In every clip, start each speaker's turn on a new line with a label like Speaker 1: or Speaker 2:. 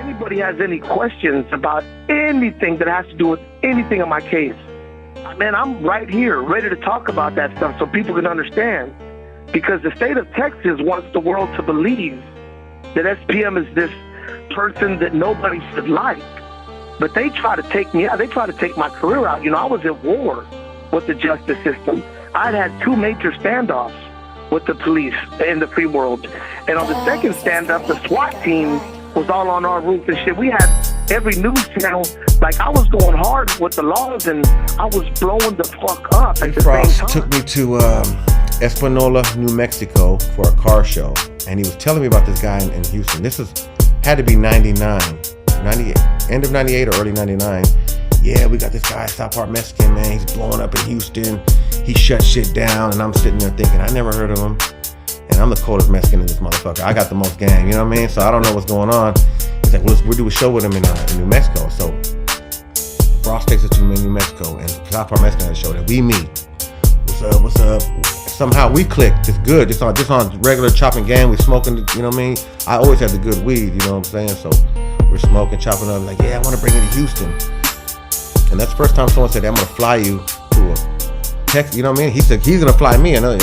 Speaker 1: anybody has any questions about anything that has to do with anything in my case, man, I'm right here ready to talk about that stuff so people can understand. Because the state of Texas wants the world to believe that SPM is this person that nobody should like. But they try to take me out. They try to take my career out. You know, I was at war with the justice system. I'd had 2 major standoffs with the police in the free world. And on the second stand-up, the SWAT team was all on our roof and shit. We had every news channel. Like, I was going hard with the laws, and I was blowing the fuck up at the same time.
Speaker 2: Took me to Espanola, New Mexico for a car show. And he was telling me about this guy in Houston. This had to be 98, end of 98 or early 99. Yeah, we got this guy, South Park Mexican, man. He's blowing up in Houston. He shut shit down. And I'm sitting there thinking, I never heard of him. And I'm the coldest Mexican in this motherfucker. I got the most gang, you know what I mean? So I don't know what's going on. He's like, well, we'll do a show with him in New Mexico. So Ross takes us to New Mexico, and South Park Mexican had a show that we meet. What's up? Somehow we clicked. It's good. Just on regular chopping game. We smoking, you know what I mean? I always have the good weed, you know what I'm saying? So we're smoking, chopping up. Like, yeah, I want to bring it to Houston. And that's the first time someone said, I'm going to fly you to a Texas, you know what I mean? He said, he's going to fly me, another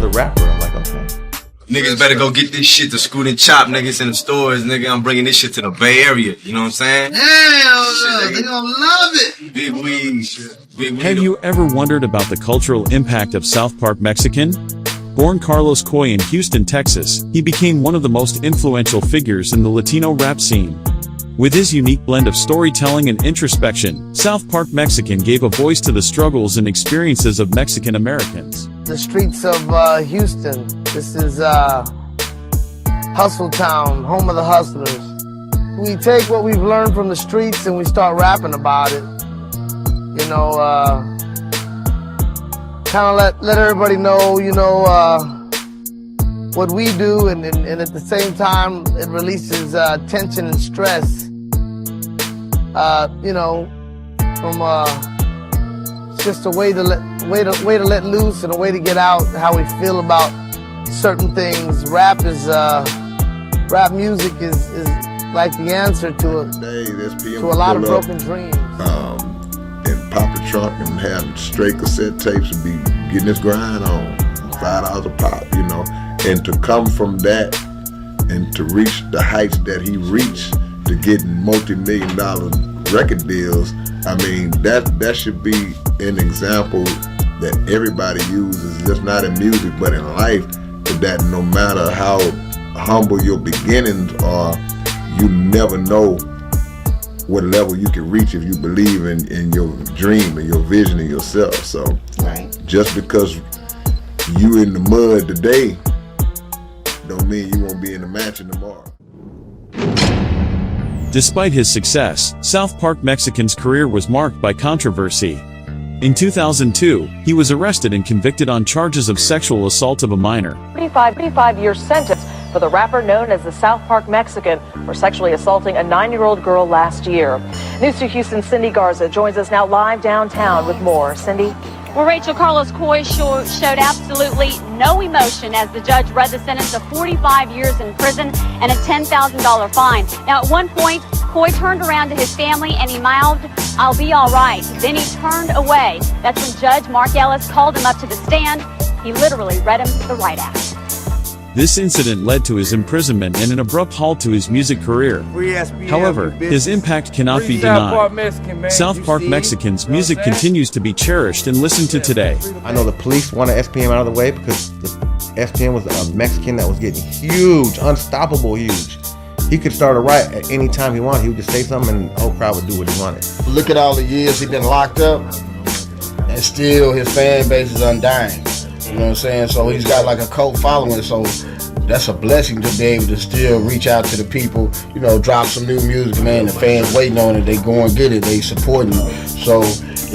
Speaker 2: rapper. I'm like, okay.
Speaker 3: Niggas better go get this shit to Scoot and Chop, niggas in the stores, nigga. I'm bringing this shit to the Bay Area, you know what I'm saying?
Speaker 4: Hell, they gonna love it.
Speaker 3: Big weed shit.
Speaker 5: Have you ever wondered about the cultural impact of South Park Mexican? Born Carlos Coy in Houston, Texas, he became one of the most influential figures in the Latino rap scene. With his unique blend of storytelling and introspection, South Park Mexican gave a voice to the struggles and experiences of Mexican Americans.
Speaker 6: The streets of Houston. This is Hustle Town, home of the hustlers. We take what we've learned from the streets and we start rapping about it. You know, kind of let everybody know, you know, what we do, and at the same time, it releases tension and stress. You know, from it's just a way to let loose and a way to get out how we feel about certain things. Rap music is like the answer to a lot of broken dreams.
Speaker 7: And pop a trunk and have straight cassette tapes and be getting this grind on $5 a pop, you know. And to come from that and to reach the heights that he reached, to get multi-million-dollar record deals, I mean, that should be an example that everybody uses, just not in music but in life, that no matter how humble your beginnings are, you never know what level you can reach if you believe in your dream and your vision of yourself. So just because you in the mud today don't mean you won't be in the mansion tomorrow.
Speaker 5: Despite his success, South Park Mexican's career was marked by controversy. In 2002, he was arrested and convicted on charges of sexual assault of a minor.
Speaker 8: 35-year sentence for the rapper known as the South Park Mexican for sexually assaulting a 9-year-old girl last year. News 2 Houston's Cindy Garza joins us now live downtown with more. Cindy?
Speaker 9: Well, Rachel, Carlos Coy showed absolutely no emotion as the judge read the sentence of 45 years in prison and a $10,000 fine. Now, at one point, Coy turned around to his family and he mouthed, "I'll be all right." Then he turned away. That's when Judge Mark Ellis called him up to the stand. He literally read him the right act.
Speaker 5: This incident led to his imprisonment and an abrupt halt to his music career. However, his impact cannot be denied. South Park Mexican's music continues to be cherished and listened to today.
Speaker 2: I know the police wanted SPM out of the way because the SPM was a Mexican that was getting huge, unstoppable huge. He could start a riot at any time he wanted. He would just say something and the whole crowd would do what he wanted.
Speaker 4: Look at all the years he's been locked up, and still his fan base is undying. You know what I'm saying? So he's got like a cult following, so that's a blessing to be able to still reach out to the people, you know, drop some new music, man. The fans waiting on it, they go and get it, they supporting it. So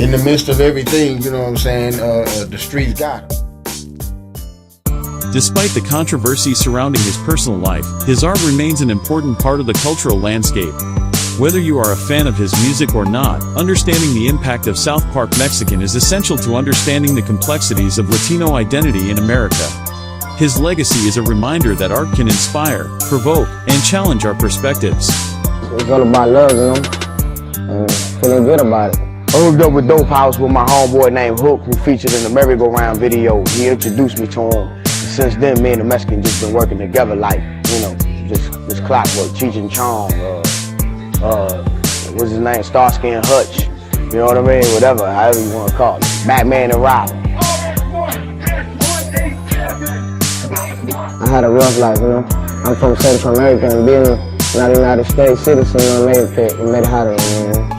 Speaker 4: in the midst of everything, you know what I'm saying, the streets got it.
Speaker 5: Despite the controversy surrounding his personal life, his art remains an important part of the cultural landscape. Whether you are a fan of his music or not, understanding the impact of South Park Mexican is essential to understanding the complexities of Latino identity in America. His legacy is a reminder that art can inspire, provoke, and challenge our perspectives.
Speaker 10: it's all about love, you know, and feeling good about it.
Speaker 6: I hooked up with Dope House with my homeboy named Hook, who featured in the merry-go-round video. He introduced me to him. And since then, me and the Mexican just been working together like, you know, just clockwork. Cheech and Chong, what's his name? Starsky and Hutch. You know what I mean? Whatever, however you want to call it. Batman and Robin.
Speaker 10: I had a rough life, you know. I'm from Central America, and being not a United States citizen, you know, made it harder, you know.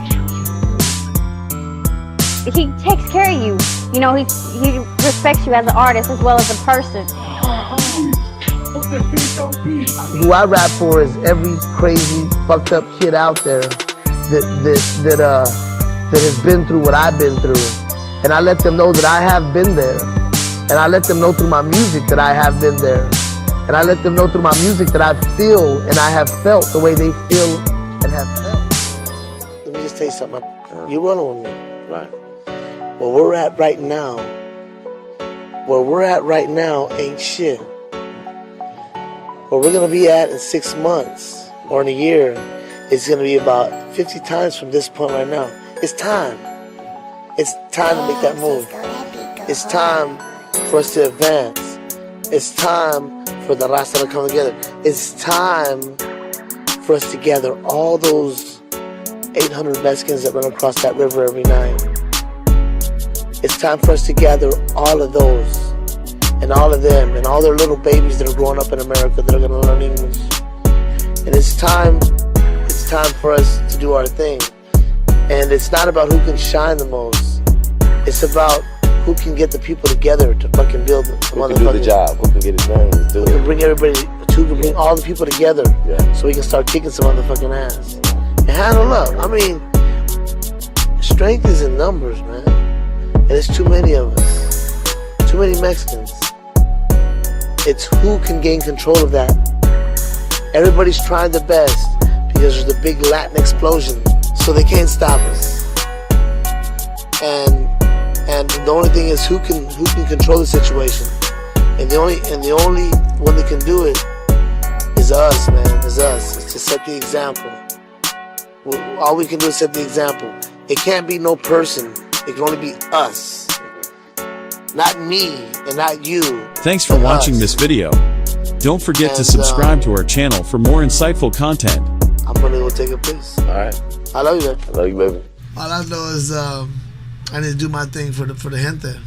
Speaker 9: He takes care of you. You know, he respects you as an artist as well as a person.
Speaker 6: Who I rap for is every crazy, fucked up kid out there that has been through what I've been through. And I let them know that I have been there. And I let them know through my music that I have been there. And I let them know through my music that I feel and I have felt the way they feel and have felt. Let me just tell you something. You're rolling with me. Right. Where we're at right now ain't shit. Where we're gonna be at in 6 months or in a year is gonna be about 50 times from this point right now. It's time. It's time to make that move. It's time for us to advance. It's time for the Rasta to come together. It's time for us to gather all those 800 Mexicans that run across that river every night. It's time for us to gather all of those and all of them and all their little babies that are growing up in America that are going to learn English. And it's time for us to do our thing. And it's not about who can shine the most. It's about who can get the people together to fucking build the motherfucking... Who can do the job, who can get it done, let's do it. Who can bring everybody, who can bring all the people together so we can start kicking some motherfucking ass. And handle up. I mean, strength is in numbers, man. And it's too many of us. Too many Mexicans. It's who can gain control of that. Everybody's trying their best because there's a big Latin explosion. So they can't stop us. And the only thing is who can control the situation. And the only one that can do it is us, man. Is us. It's to set the example. All we can do is set the example. It can't be no person. It can only be us. Not me and not you.
Speaker 5: Thanks for watching this video. Don't forget to subscribe to our channel for more insightful content.
Speaker 6: I'm gonna go take a piss.
Speaker 11: Alright.
Speaker 6: I love you, man.
Speaker 11: I love you, baby.
Speaker 6: All I know is I need to do my thing for the gente.